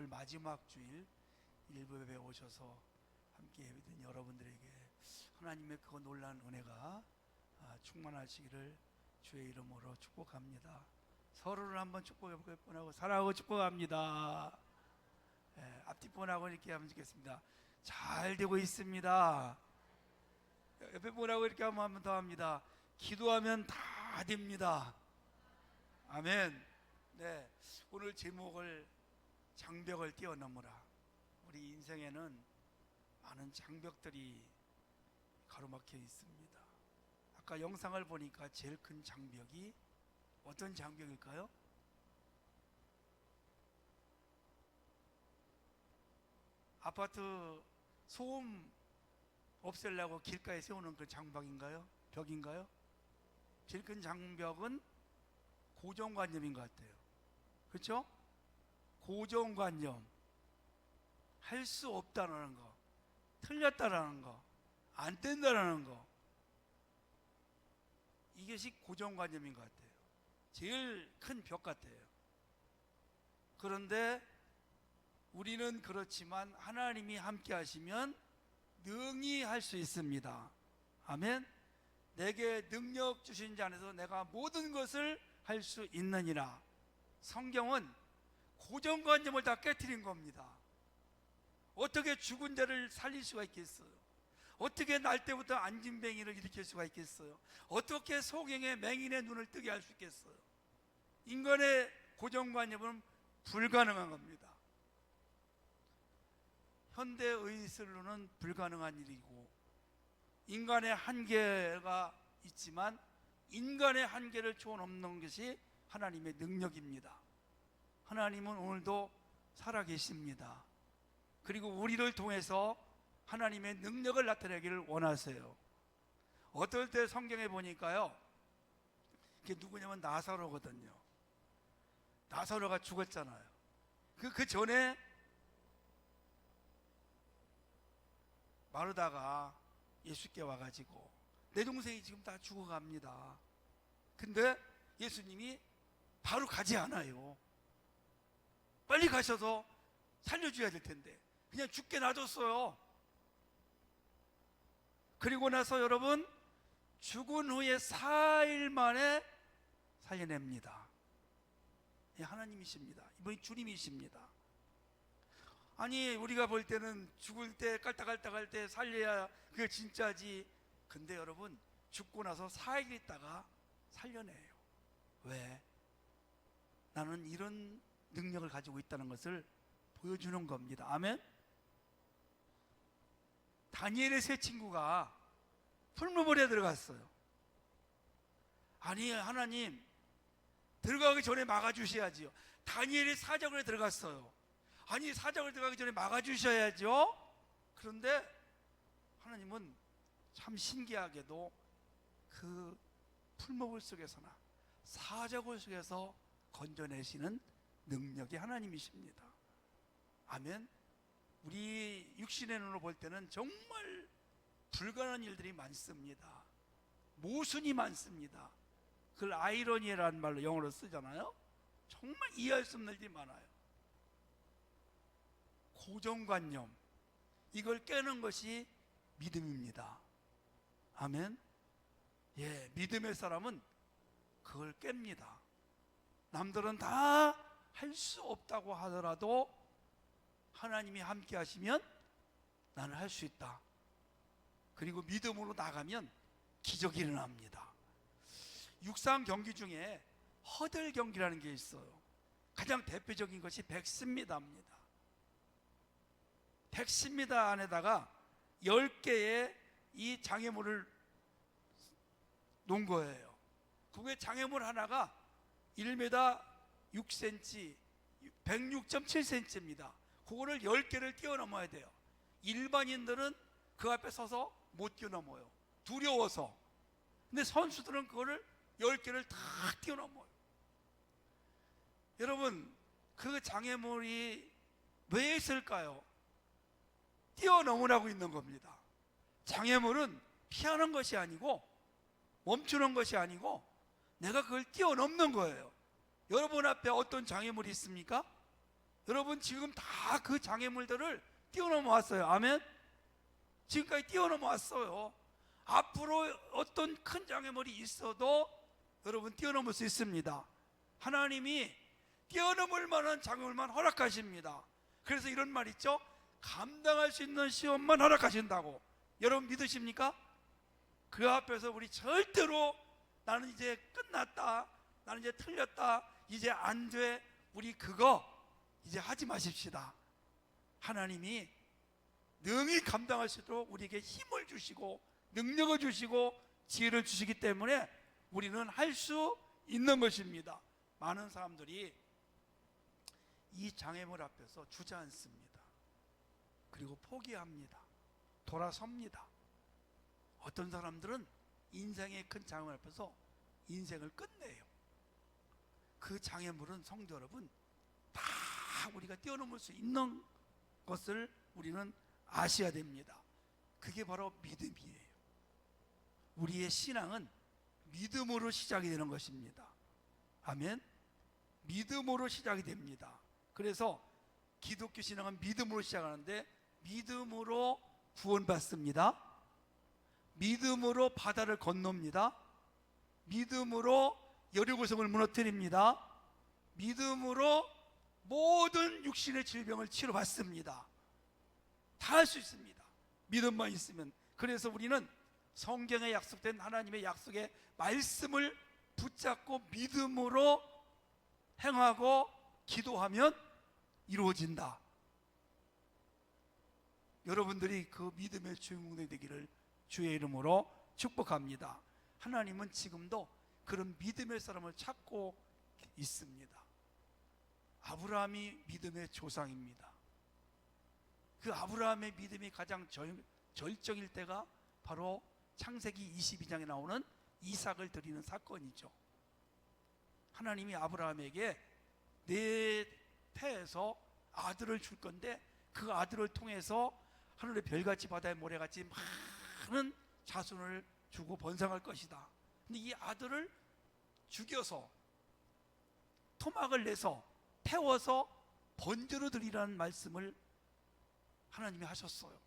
오늘 마지막 주일 일부 예배에 오셔서 함께 예배드린 여러분들에게 하나님의 그 놀라운 은혜가 충만하시기를 주의 이름으로 축복합니다. 서로를 한번 축복해 볼 뻔하고 사랑하고 축복합니다. 앞뒷분하고 이렇게 하면 좋겠습니다. 잘 되고 있습니다. 옆에 분하고 이렇게 하면 한 번 더 합니다. 기도하면 다 됩니다. 아멘. 네, 오늘 제목을 장벽을 뛰어넘으라. 우리 인생에는 많은 장벽들이 가로막혀 있습니다. 아까 영상을 보니까 제일 큰 장벽이 어떤 장벽일까요? 아파트 소음 없애려고 길가에 세우는 그 장벽인가요? 벽인가요? 제일 큰 장벽은 고정관념인 것 같아요. 그렇죠? 고정관념, 할 수 없다는 거, 틀렸다라는 거, 안 된다라는 거, 이것이 고정관념인 것 같아요. 제일 큰 벽 같아요. 그런데 우리는 그렇지만 하나님이 함께 하시면 능히 할 수 있습니다. 아멘. 내게 능력 주신 자 안에서 내가 모든 것을 할 수 있느니라. 성경은 고정관념을 다 깨트린 겁니다. 어떻게 죽은 자를 살릴 수가 있겠어요? 어떻게 날 때부터 안진뱅이를 일으킬 수가 있겠어요? 어떻게 소경의 맹인의 눈을 뜨게 할 수 있겠어요? 인간의 고정관념은 불가능한 겁니다. 현대의술로는 불가능한 일이고, 인간의 한계가 있지만 인간의 한계를 초월넘는 것이 하나님의 능력입니다. 하나님은 오늘도 살아계십니다. 그리고 우리를 통해서 하나님의 능력을 나타내기를 원하세요. 어떨 때 성경에 보니까요, 그게 누구냐면 나사로거든요. 나사로가 죽었잖아요. 그 전에 마르다가 예수께 와가지고 내 동생이 지금 다 죽어갑니다. 근데 예수님이 바로 가지 않아요. 빨리 가셔서 살려줘야 될 텐데 그냥 죽게 놔뒀어요. 그리고 나서 여러분, 죽은 후에 4일 만에 살려냅니다. 하나님이십니다. 이분이 주님이십니다. 아니, 우리가 볼 때는 죽을 때 깔딱깔딱할 때 살려야 그게 진짜지. 근데 여러분, 죽고 나서 4일 있다가 살려내요. 왜? 나는 이런 능력을 가지고 있다는 것을 보여주는 겁니다. 아멘? 다니엘의 세 친구가 풀무불에 들어갔어요. 아니, 하나님, 들어가기 전에 막아주셔야지요. 다니엘이 사자굴에 들어갔어요. 아니, 사자굴 들어가기 전에 막아주셔야죠. 그런데 하나님은 참 신기하게도 그 풀무불 속에서나 사자굴 속에서 건져내시는 능력이 하나님이십니다. 아멘. 우리 육신의 눈으로 볼 때는 정말 불가능한 일들이 많습니다. 모순이 많습니다. 그걸 아이러니라는 말로 영어로 쓰잖아요. 정말 이해할 수 없는 일이 많아요. 고정관념, 이걸 깨는 것이 믿음입니다. 아멘. 예, 믿음의 사람은 그걸 깹니다. 남들은 다 할 수 없다고 하더라도 하나님이 함께 하시면 나는 할 수 있다. 그리고 믿음으로 나가면 기적이 일어납니다. 육상 경기 중에 허들 경기라는 게 있어요. 가장 대표적인 것이 110m입니다. 110m 안에다가 10개의 이 장애물을 놓은 거예요. 그게 장애물 하나가 1m 6cm, 106.7cm입니다. 그거를 10개를 뛰어넘어야 돼요. 일반인들은 그 앞에 서서 못 뛰어넘어요. 두려워서. 근데 선수들은 그거를 10개를 다 뛰어넘어요. 여러분, 그 장애물이 왜 있을까요? 뛰어넘으라고 있는 겁니다. 장애물은 피하는 것이 아니고 멈추는 것이 아니고 내가 그걸 뛰어넘는 거예요. 여러분 앞에 어떤 장애물이 있습니까? 여러분 지금 다 그 장애물들을 뛰어넘어 왔어요. 아멘. 지금까지 뛰어넘어 왔어요. 앞으로 어떤 큰 장애물이 있어도 여러분 뛰어넘을 수 있습니다. 하나님이 뛰어넘을 만한 장애물만 허락하십니다. 그래서 이런 말 있죠. 감당할 수 있는 시험만 허락하신다고. 여러분 믿으십니까? 그 앞에서 우리 절대로 나는 이제 끝났다, 나는 이제 틀렸다, 이제 안 돼, 우리 그거 이제 하지 마십시다. 하나님이 능히 감당할 수 있도록 우리에게 힘을 주시고 능력을 주시고 지혜를 주시기 때문에 우리는 할 수 있는 것입니다. 많은 사람들이 이 장애물 앞에서 주저앉습니다. 그리고 포기합니다. 돌아섭니다. 어떤 사람들은 인생의 큰 장애물 앞에서 인생을 끝내요. 그 장애물은 성도 여러분 다 우리가 뛰어넘을 수 있는 것을 우리는 아셔야 됩니다. 그게 바로 믿음이에요. 우리의 신앙은 믿음으로 시작이 되는 것입니다. 아멘. 믿음으로 시작이 됩니다. 그래서 기독교 신앙은 믿음으로 시작하는데 믿음으로 구원받습니다. 믿음으로 바다를 건넙니다. 믿음으로 여리고성을 무너뜨립니다. 믿음으로 모든 육신의 질병을 치료받습니다. 다 할 수 있습니다. 믿음만 있으면. 그래서 우리는 성경에 약속된 하나님의 약속의 말씀을 붙잡고 믿음으로 행하고 기도하면 이루어진다. 여러분들이 그 믿음의 주인공이 되기를 주의 이름으로 축복합니다. 하나님은 지금도 그런 믿음의 사람을 찾고 있습니다. 아브라함이 믿음의 조상입니다. 그 아브라함의 믿음이 가장 절정일 때가 바로 창세기 22장에 나오는 이삭을 드리는 사건이죠. 하나님이 아브라함에게 내 태에서 아들을 줄 건데 그 아들을 통해서 하늘의 별같이 바다의 모래같이 많은 자손을 주고 번성할 것이다. 근데 이 아들을 죽여서 토막을 내서 태워서 번제로 드리라는 말씀을 하나님이 하셨어요.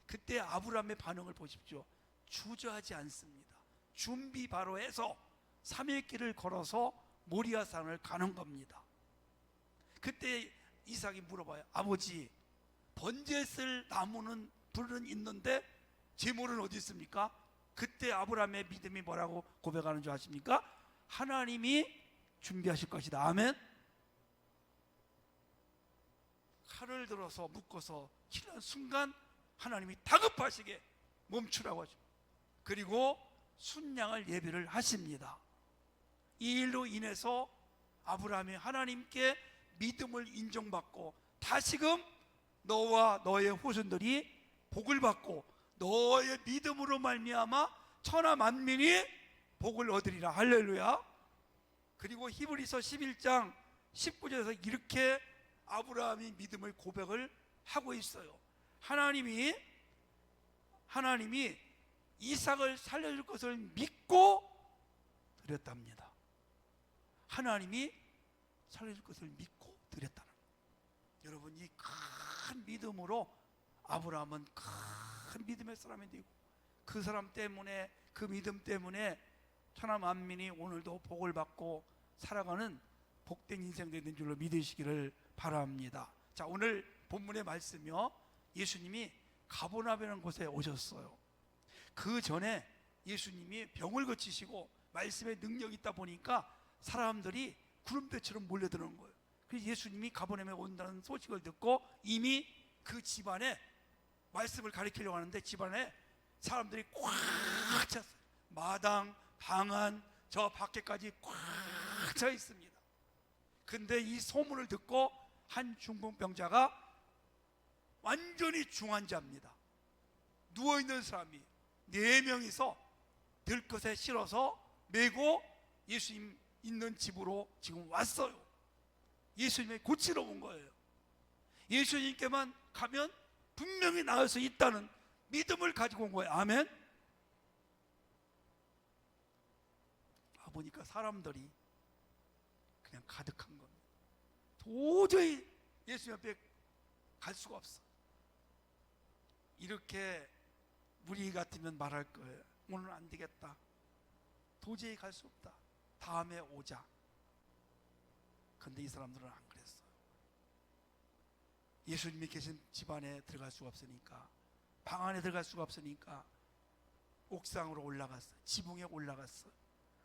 그때 아브라함의 반응을 보십시오. 주저하지 않습니다. 준비 바로 해서 3일 길을 걸어서 모리아산을 가는 겁니다. 그때 이삭이 물어봐요. 아버지, 번제 쓸 나무는 불은 있는데 제물은 어디 있습니까? 그때 아브라함의 믿음이 뭐라고 고백하는 줄 아십니까? 하나님이 준비하실 것이다. 아멘. 칼을 들어서 묶어서 치는 순간 하나님이 다급하시게 멈추라고 하죠. 그리고 순양을 예비를 하십니다. 이 일로 인해서 아브라함이 하나님께 믿음을 인정받고 다시금 너와 너의 후손들이 복을 받고 너의 믿음으로 말미암아 천하 만민이 복을 얻으리라. 할렐루야. 그리고 히브리서 11장 19절에서 이렇게 아브라함이 믿음의 고백을 하고 있어요. 하나님이 이삭을 살려줄 것을 믿고 드렸답니다. 하나님이 살려줄 것을 믿고 드렸다는 거예요. 여러분, 이 큰 믿음으로 아브라함은 큰 믿음의 사람이 되고 그 사람 때문에, 그 믿음 때문에 천하 만민이 오늘도 복을 받고 살아가는 복된 인생 되는 줄로 믿으시기를 바랍니다. 자, 오늘 본문의 말씀이요, 예수님이 가버나움이라는 곳에 오셨어요. 그 전에 예수님이 병을 고치시고 말씀의 능력이 있다 보니까 사람들이 구름대처럼 몰려드는 거예요. 그래서 예수님이 가버나움에 온다는 소식을 듣고 이미 그 집안에 말씀을 가르치려고 하는데 집안에 사람들이 꽉 찼어요. 마당, 방안, 저 밖에까지 꽉 차 있습니다. 근데 이 소문을 듣고 한 중풍병자가 완전히 중환자입니다. 누워있는 사람이 4명이서 들것에 실어서 메고 예수님 있는 집으로 지금 왔어요. 예수님이 고치러 온 거예요. 예수님께만 가면 분명히 나을 수 있다는 믿음을 가지고 온 거예요. 아멘. 보니까 사람들이 그냥 가득한 겁니다. 도저히 예수님 앞에 갈 수가 없어. 이렇게 우리 같으면 말할 거예요. 오늘은 안 되겠다. 도저히 갈 수 없다. 다음에 오자. 근데 이 사람들은 안 그랬어요. 예수님이 계신 집안에 들어갈 수가 없으니까, 방 안에 들어갈 수가 없으니까 옥상으로 올라갔어요. 지붕에 올라갔어요.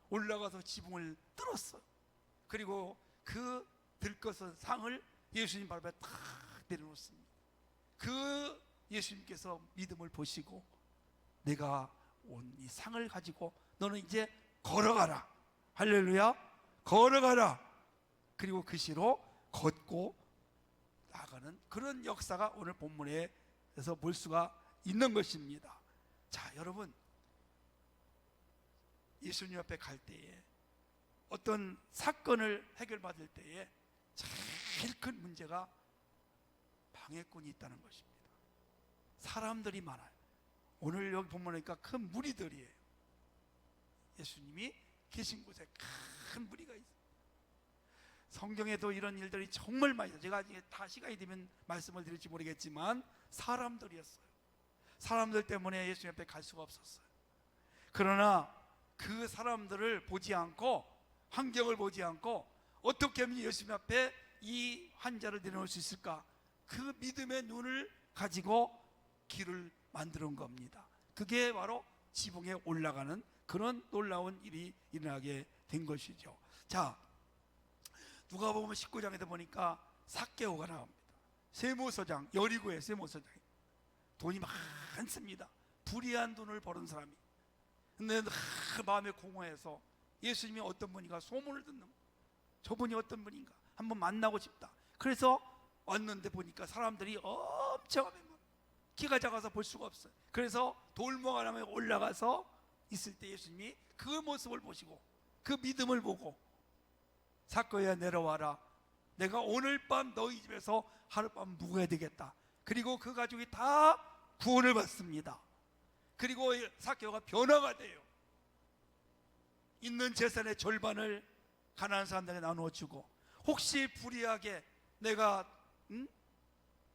올라가서 지붕을 뚫었어요. 그리고 그 들것은 상을 예수님 발 앞에 탁 내려놓습니다. 그 예수님께서 믿음을 보시고 내가 온 이 상을 가지고 너는 이제 걸어가라. 할렐루야. 걸어가라. 그리고 그 시로 걷고 나가는 그런 역사가 오늘 본문에서 볼 수가 있는 것입니다. 자, 여러분, 예수님 앞에 갈 때에 어떤 사건을 해결받을 때에 제일 큰 문제가 방해꾼이 있다는 것입니다. 사람들이 많아요. 오늘 여기 본문이니까 큰 무리들이에요. 예수님이 계신 곳에 큰 무리가 있어요. 성경에도 이런 일들이 정말 많이 있어요. 제가 다 시간이 되면 말씀을 드릴지 모르겠지만 사람들이었어요. 사람들 때문에 예수님 앞에 갈 수가 없었어요. 그러나 그 사람들을 보지 않고, 환경을 보지 않고 어떻게 하면 예수님 앞에 이 환자를 내려놓을 수 있을까? 그 믿음의 눈을 가지고 길을 만들어 온 겁니다. 그게 바로 지붕에 올라가는 그런 놀라운 일이 일어나게 된 것이죠. 자, 누가복음 19장에도 보니까 삭개오가 나옵니다. 세무서장, 여리고의 세무서장, 돈이 많습니다. 불의한 돈을 벌은 사람이. 근데 마음에 공허해서 예수님이 어떤 분인가 소문을 듣는 거예요. 저분이 어떤 분인가 한번 만나고 싶다. 그래서 왔는데 보니까 사람들이 엄청 키가 작아서 볼 수가 없어요. 그래서 돌무화 하나에 올라가서 있을 때 예수님이 그 모습을 보시고 그 믿음을 보고 삭개오야 내려와라. 내가 오늘 밤 너희 집에서 하룻밤 묵어야 되겠다. 그리고 그 가족이 다 구원을 받습니다. 그리고 삭개오가 변화가 돼요. 있는 재산의 절반을 가난한 사람들에게 나누어 주고, 혹시 불의하게 내가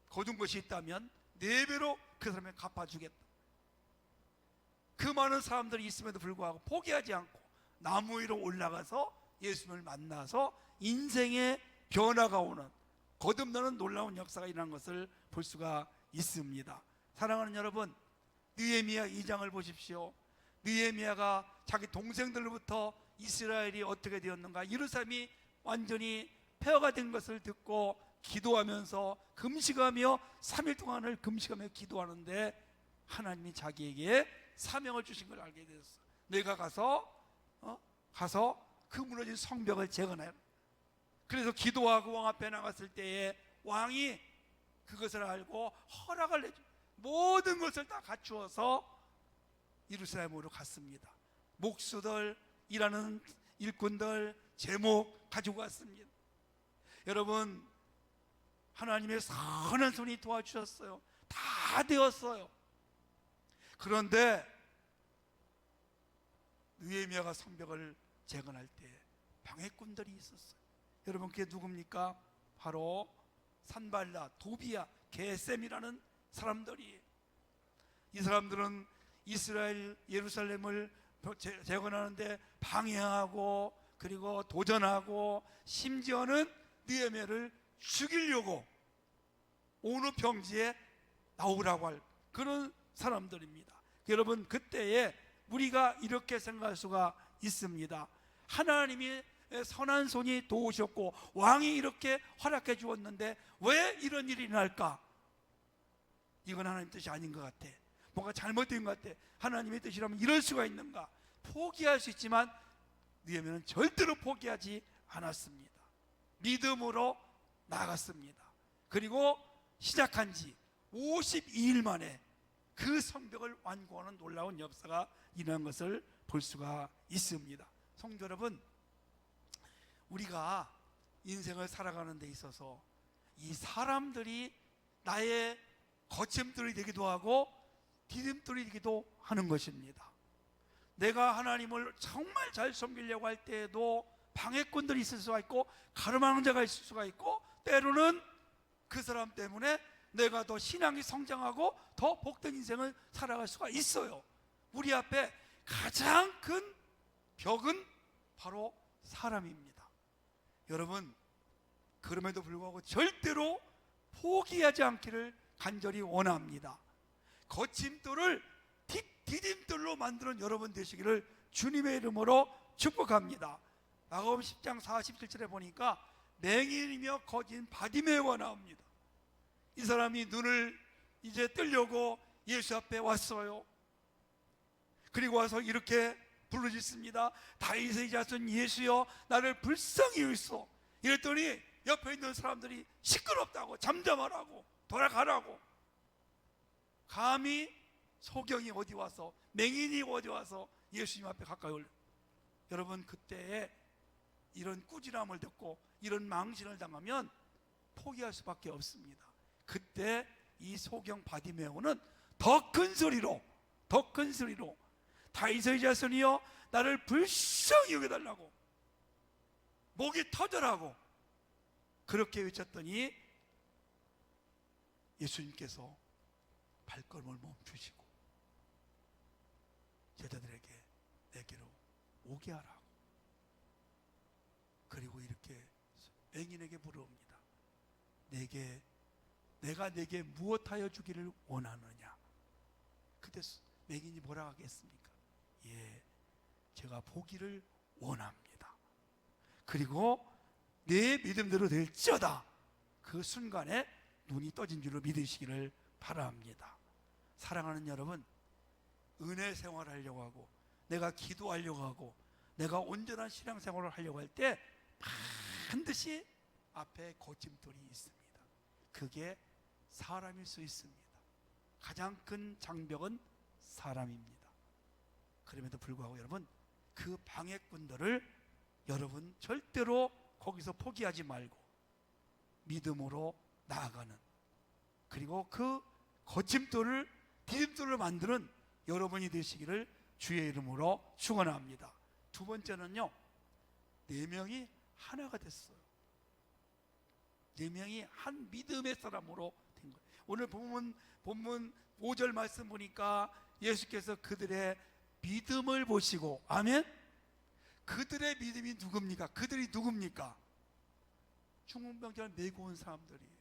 거둔 것이 있다면 4배로 그 사람에게 갚아주겠다. 그 많은 사람들이 있음에도 불구하고 포기하지 않고 나무 위로 올라가서 예수님을 만나서 인생의 변화가 오는, 거듭나는 놀라운 역사가 일어난 것을 볼 수가 있습니다. 사랑하는 여러분, 느헤미야 2장을 보십시오. 느헤미야가 자기 동생들로부터 이스라엘이 어떻게 되었는가, 예루살렘이 완전히 폐허가 된 것을 듣고 기도하면서 금식하며 3일 동안을 금식하며 기도하는데 하나님이 자기에게 사명을 주신 걸 알게 되었어. 내가 가서 그 무너진 성벽을 재건해라. 그래서 기도하고 왕 앞에 나갔을 때에 왕이 그것을 알고 허락을 내줘. 모든 것을 다 갖추어서 예루살렘으로 갔습니다. 목수들, 일하는 일꾼들, 제목 가지고 갔습니다. 여러분, 하나님의 선한 손이 도와주셨어요. 다 되었어요. 그런데 느헤미야가 성벽을 재건할 때 방해꾼들이 있었어요. 여러분, 그게 누굽니까? 바로 산발라, 도비야, 게셈이라는 사람들이. 이 사람들은 이스라엘 예루살렘을 재건하는데 방해하고, 그리고 도전하고, 심지어는 느헤미야를 죽이려고 어느 평지에 나오라고 할 그런 사람들입니다. 여러분, 그때에 우리가 이렇게 생각할 수가 있습니다. 하나님이 선한 손이 도우셨고 왕이 이렇게 허락해 주었는데 왜 이런 일이 날까? 이건 하나님 뜻이 아닌 것 같아. 뭔가 잘못된 것 같아. 하나님의 뜻이라면 이럴 수가 있는가? 포기할 수 있지만 느헤미야는 절대로 포기하지 않았습니다. 믿음으로 나갔습니다. 그리고 시작한 지 52일 만에 그 성벽을 완공하는 놀라운 역사가 일어난 것을 볼 수가 있습니다. 성도 여러분, 우리가 인생을 살아가는 데 있어서 이 사람들이 나의 거침돌이 되기도 하고 디딤돌이 되기도 하는 것입니다. 내가 하나님을 정말 잘 섬기려고 할 때에도 방해꾼들이 있을 수가 있고 가르마는 자가 있을 수가 있고, 때로는 그 사람 때문에 내가 더 신앙이 성장하고 더 복된 인생을 살아갈 수가 있어요. 우리 앞에 가장 큰 벽은 바로 사람입니다. 여러분, 그럼에도 불구하고 절대로 포기하지 않기를 간절히 원합니다. 거침돌을 디딤돌로 만드는 여러분 되시기를 주님의 이름으로 축복합니다. 마가복음 10장 47절에 보니까 맹인이며 거진 바디메오가 나옵니다. 이 사람이 눈을 이제 뜨려고 예수 앞에 왔어요. 그리고 와서 이렇게 부르짖습니다. 다윗의 자손 예수여, 나를 불쌍히 여기소. 이랬더니 옆에 있는 사람들이 시끄럽다고, 잠잠하라고, 돌아가라고. 감히 소경이 어디 와서, 맹인이 어디 와서 예수님 앞에 가까이 올려. 여러분, 그때에 이런 꾸지람을 듣고 이런 망신을 당하면 포기할 수밖에 없습니다. 그때 이 소경 바디메오는 더 큰 소리로 다윗의 자손이여, 나를 불쌍히 여겨달라고, 목이 터져라고 그렇게 외쳤더니 예수님께서 발걸음을 멈추시고 제자들에게 내게로 오게 하라고, 그리고 이렇게 맹인에게 물어옵니다. 내가 내게 무엇하여 주기를 원하느냐? 그때 맹인이 뭐라 하겠습니까? 예, 제가 보기를 원합니다. 그리고 내 믿음대로 될지어다. 그 순간에 눈이 떠진 줄로 믿으시기를 바랍니다. 사랑하는 여러분, 은혜 생활을 하려고 하고, 내가 기도하려고 하고, 내가 온전한 신앙생활을 하려고 할 때 반드시 앞에 거침돌이 있습니다. 그게 사람일 수 있습니다. 가장 큰 장벽은 사람입니다. 그럼에도 불구하고 여러분, 그 방해꾼들을 여러분 절대로 거기서 포기하지 말고 믿음으로 나아가는, 그리고 그 거침돌을 디딤돌을 만드는 여러분이 되시기를 주의 이름으로 축원합니다. 두 번째는요, 4명이 하나가 됐어요. 4명이 한 믿음의 사람으로 된 거예요. 오늘 본문 5절 말씀 보니까 예수께서 그들의 믿음을 보시고, 아멘? 그들의 믿음이 누굽니까? 그들이 누굽니까? 중풍병자를 메고 온 사람들이에요.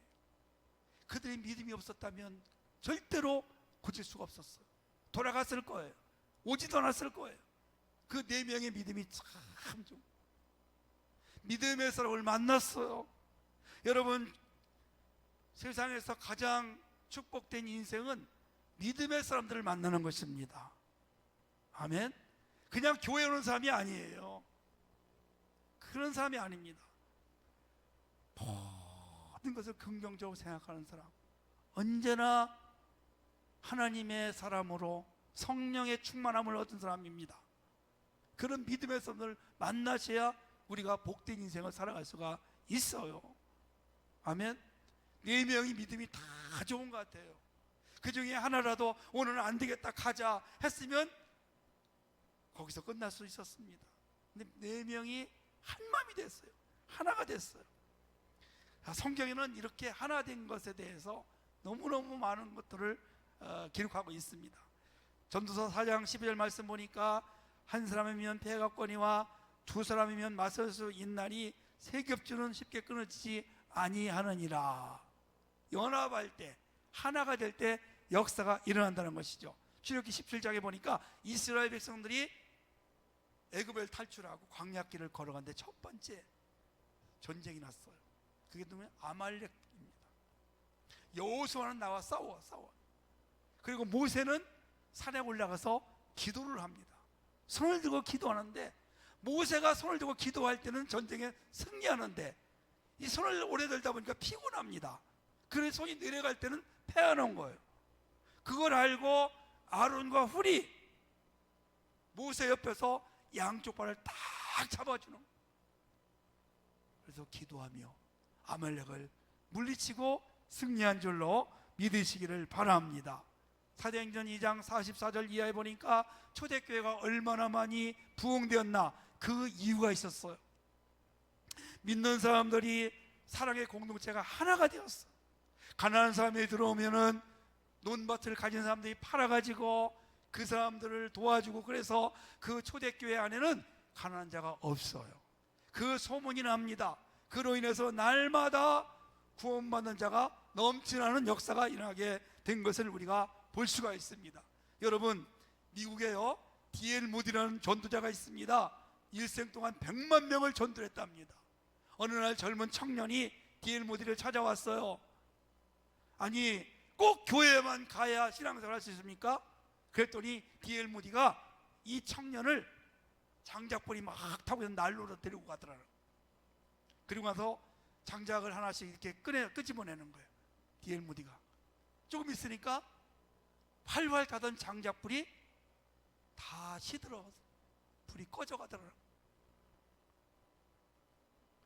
그들의 믿음이 없었다면 절대로 고칠 수가 없었어요. 돌아갔을 거예요. 오지도 않았을 거예요. 그 4명의 믿음이 참 좀, 믿음의 사람을 만났어요. 여러분, 세상에서 가장 축복된 인생은 믿음의 사람들을 만나는 것입니다. 아멘? 그냥 교회 오는 사람이 아니에요. 그런 사람이 아닙니다. 모든 것을 긍정적으로 생각하는 사람, 언제나 하나님의 사람으로 성령의 충만함을 얻은 사람입니다. 그런 믿음의 사람을 만나셔야 우리가 복된 인생을 살아갈 수가 있어요. 아멘? 4명이 믿음이 다 좋은 것 같아요. 그 중에 하나라도 오늘은 안 되겠다 가자 했으면 거기서 끝날 수 있었습니다. 근데 4명이 한 마음이 됐어요. 하나가 됐어요. 성경에는 이렇게 하나 된 것에 대해서 너무너무 많은 것들을 기록하고 있습니다. 전도서 4장 12절 말씀 보니까 한 사람이면 배가 꺼니와 두 사람이면 맞설 수 있나니 세 겹줄은 쉽게 끊어지지 아니하느니라. 연합할 때, 하나가 될 때 역사가 일어난다는 것이죠. 출애굽기 17장에 보니까 이스라엘 백성들이 애굽을 탈출하고 광야길을 걸어가는데 첫 번째 전쟁이 났어요. 그게 누구냐? 아말렉입니다. 여호수아는 나와 싸워. 그리고 모세는 산에 올라가서 기도를 합니다. 손을 들고 기도하는데, 모세가 손을 들고 기도할 때는 전쟁에 승리하는데 이 손을 오래 들다 보니까 피곤합니다. 그래서 손이 내려갈 때는 패하는 거예요. 그걸 알고 아론과 훌이 모세 옆에서 양쪽 발을 딱 잡아주는 거예요. 그래서 기도하며 아말렉을 물리치고 승리한 줄로 믿으시기를 바랍니다. 사도행전 2장 44절 이하에 보니까 초대교회가 얼마나 많이 부흥되었나, 그 이유가 있었어요. 믿는 사람들이 사랑의 공동체가 하나가 되었어. 가난한 사람이 들어오면은 논밭을 가진 사람들이 팔아가지고 그 사람들을 도와주고, 그래서 그 초대교회 안에는 가난한 자가 없어요. 그 소문이 납니다. 그로 인해서 날마다 구원받는 자가 넘치는 역사가 일어나게 된 것을 우리가 볼 수가 있습니다. 여러분, 미국에요 D.L. 무디라는 전도자가 있습니다. 일생 동안 100만 명을 전도했답니다. 어느 날 젊은 청년이 D.L. 무디를 찾아왔어요. 아니, 꼭 교회에만 가야 신앙생활 할 수 있습니까? 그랬더니 D.L. 무디가 이 청년을 장작불이 막 타고 난로로 데리고 가더라고요. 그리고 나서 장작을 하나씩 이렇게 끄집어내는 거예요. D.L. 무디가 조금 있으니까 활활 타던 장작불이 다 시들어서 불이 꺼져 가더라고요.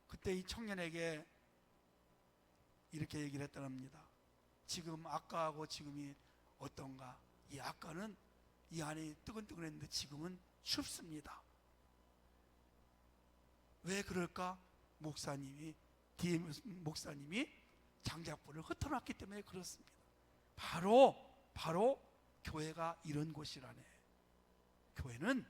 그때 이 청년에게 이렇게 얘기를 했다랍니다. 지금 아까하고 지금이 어떤가? 이 아까는 이 안에 뜨끈뜨끈했는데 지금은 춥습니다. 왜 그럴까? 목사님이 장작불을 흩어놨기 때문에 그렇습니다. 바로 교회가 이런 곳이라네. 교회는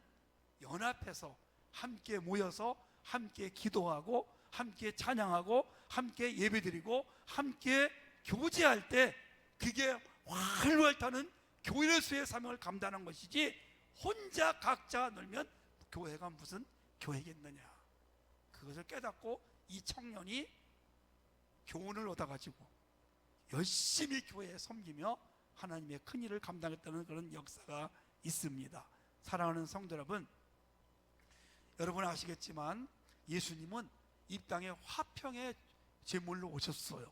연합해서 함께 모여서 함께 기도하고 함께 찬양하고 함께 예배드리고 함께 교제할 때 그게 활활 타는 교회로서의 사명을 감당하는 것이지, 혼자 각자 놀면 교회가 무슨 교회겠느냐. 그것을 깨닫고 이 청년이 교훈을 얻어가지고 열심히 교회에 섬기며 하나님의 큰 일을 감당했다는 그런 역사가 있습니다. 사랑하는 성도 여러분, 여러분 아시겠지만 예수님은 이 땅에 화평의 제물로 오셨어요.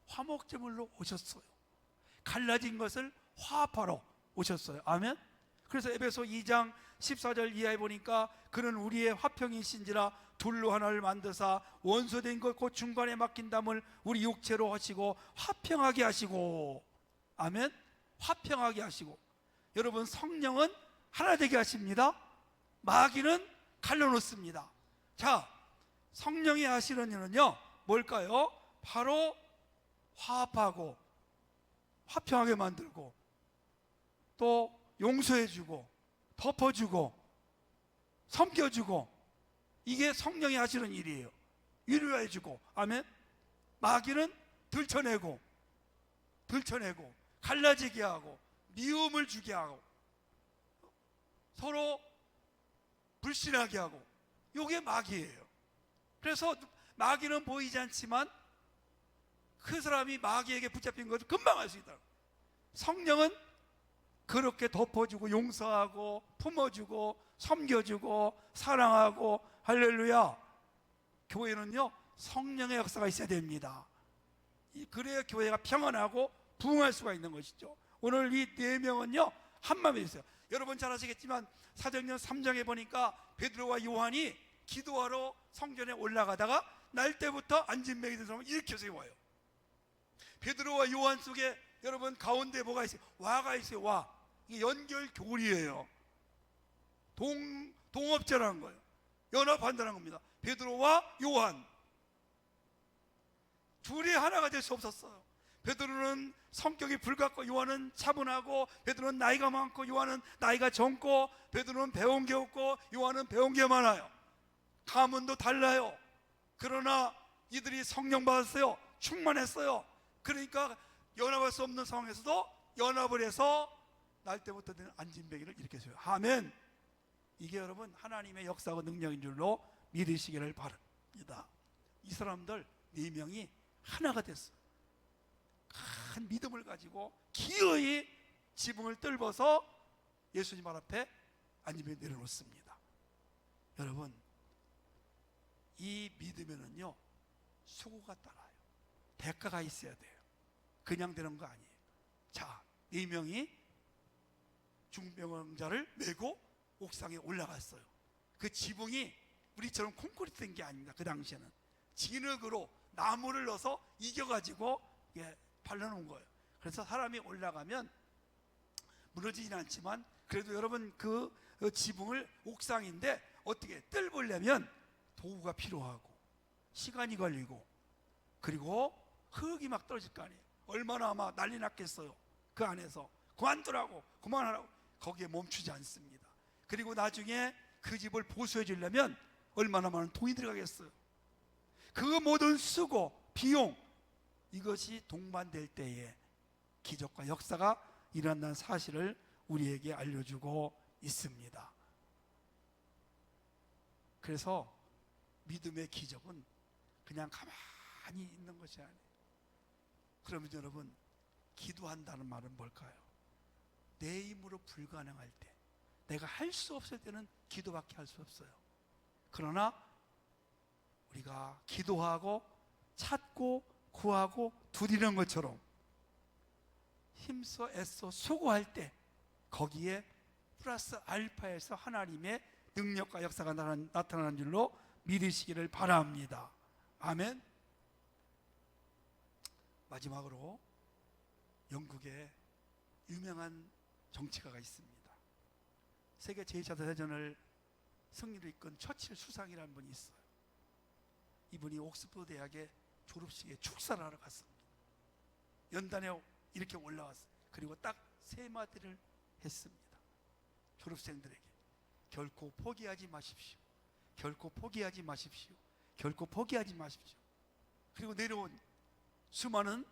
화목제물로 오셨어요. 갈라진 것을 화합하러 오셨어요. 아멘. 그래서 에베소 2장 14절 이하에 보니까 그는 우리의 화평이신지라 둘로 하나를 만드사 원소된 것 곧 중간에 막힌 담을 우리 육체로 하시고 화평하게 하시고. 아멘. 화평하게 하시고. 여러분, 성령은 하나 되게 하십니다. 마귀는 갈라놓습니다. 자, 성령이 하시는 일은요 뭘까요? 바로 화합하고 화평하게 만들고 또 용서해주고 덮어주고 섬겨주고, 이게 성령이 하시는 일이에요. 위로해주고. 아멘. 마귀는 들쳐내고 갈라지게 하고 미움을 주게 하고 서로 불신하게 하고, 이게 마귀예요. 그래서 마귀는 보이지 않지만 그 사람이 마귀에게 붙잡힌 것을 금방 알 수 있다. 성령은 그렇게 덮어주고 용서하고 품어주고 섬겨주고 사랑하고. 할렐루야. 교회는요 성령의 역사가 있어야 됩니다. 그래야 교회가 평안하고 부흥할 수가 있는 것이죠. 오늘 이 네 명은요 한마음이 있어요. 여러분 잘 아시겠지만 사도행전 3장에 보니까 베드로와 요한이 기도하러 성전에 올라가다가 날 때부터 안진뱅이 든 사람을 이렇게 세워요. 베드로와 요한 속에 여러분 가운데 뭐가 있어요? 와가 있어요. 와. 이게 연결교리예요. 동업자라는 거예요. 연합한다는 겁니다. 베드로와 요한 둘이 하나가 될 수 없었어요. 베드로는 성격이 불같고 요한은 차분하고, 베드로는 나이가 많고 요한은 나이가 젊고, 베드로는 배운 게 없고 요한은 배운 게 많아요. 가문도 달라요. 그러나 이들이 성령 받았어요. 충만했어요. 그러니까 연합할 수 없는 상황에서도 연합을 해서 날 때부터 된 안진뱅이를 이렇게 해줘요. 아멘. 이게 여러분 하나님의 역사와 능력인 줄로 믿으시기를 바랍니다. 이 사람들 네 명이 하나가 됐어요. 큰 믿음을 가지고 기어이 지붕을 뚫어서 예수님 발 앞에 안진뱅이 내려놓습니다. 여러분, 이 믿음에는요 수고가 따라요. 대가가 있어야 돼요. 그냥 되는 거 아니에요. 자, 네 명이 중병자를 메고 옥상에 올라갔어요. 그 지붕이 우리처럼 콘크리트 된 게 아닙니다. 그 당시에는 진흙으로 나무를 넣어서 이겨가지고 발라놓은 거예요. 그래서 사람이 올라가면 무너지진 않지만 그래도 여러분 그 지붕을, 옥상인데 어떻게 뜰보려면 도구가 필요하고 시간이 걸리고, 그리고 흙이 막 떨어질 거 아니에요. 얼마나 막 난리 났겠어요. 그 안에서 그만두라고, 그만하라고. 거기에 멈추지 않습니다. 그리고 나중에 그 집을 보수해 주려면 얼마나 많은 돈이 들어가겠어요. 그 모든 수고, 비용, 이것이 동반될 때에 기적과 역사가 일어난다는 사실을 우리에게 알려주고 있습니다. 그래서 믿음의 기적은 그냥 가만히 있는 것이 아니에요. 그러면 여러분, 기도한다는 말은 뭘까요? 내 힘으로 불가능할 때, 내가 할 수 없을 때는 기도밖에 할 수 없어요. 그러나 우리가 기도하고 찾고 구하고 두드리는 것처럼 힘써 애써 수고할 때 거기에 플러스 알파에서 하나님의 능력과 역사가 나타나는 줄로 믿으시기를 바랍니다. 아멘. 마지막으로 영국에 유명한 정치가가 있습니다. 세계 제2차 대전을 승리로 이끈 처칠 수상이라는 분이 있어요. 이분이 옥스퍼드 대학의 졸업식에 축사를 하러 갔습니다. 연단에 이렇게 올라왔어요. 그리고 딱 세 마디를 했습니다. 졸업생들에게 결코 포기하지 마십시오. 결코 포기하지 마십시오. 결코 포기하지 마십시오. 그리고 내려온 수많은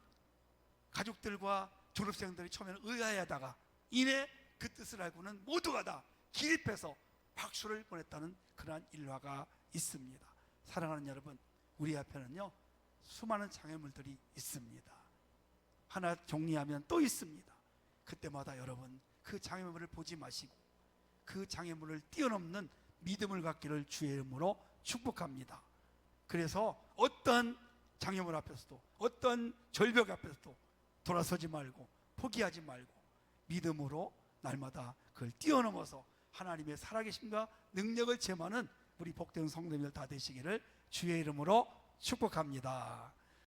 가족들과 졸업생들이 처음에는 의아해하다가 이내 그 뜻을 알고는 모두가 다 기립해서 박수를 보냈다는 그러한 일화가 있습니다. 사랑하는 여러분, 우리 앞에는요 수많은 장애물들이 있습니다. 하나 정리하면 또 있습니다. 그때마다 여러분 그 장애물을 보지 마시고 그 장애물을 뛰어넘는 믿음을 갖기를 주의 이름으로 축복합니다. 그래서 어떤 장애물 앞에서도 어떤 절벽 앞에서도 돌아서지 말고 포기하지 말고 믿음으로 날마다 그걸 뛰어넘어서 하나님의 살아계심과 능력을 체험하는 우리 복된 성도님들 다 되시기를 주의 이름으로 축복합니다.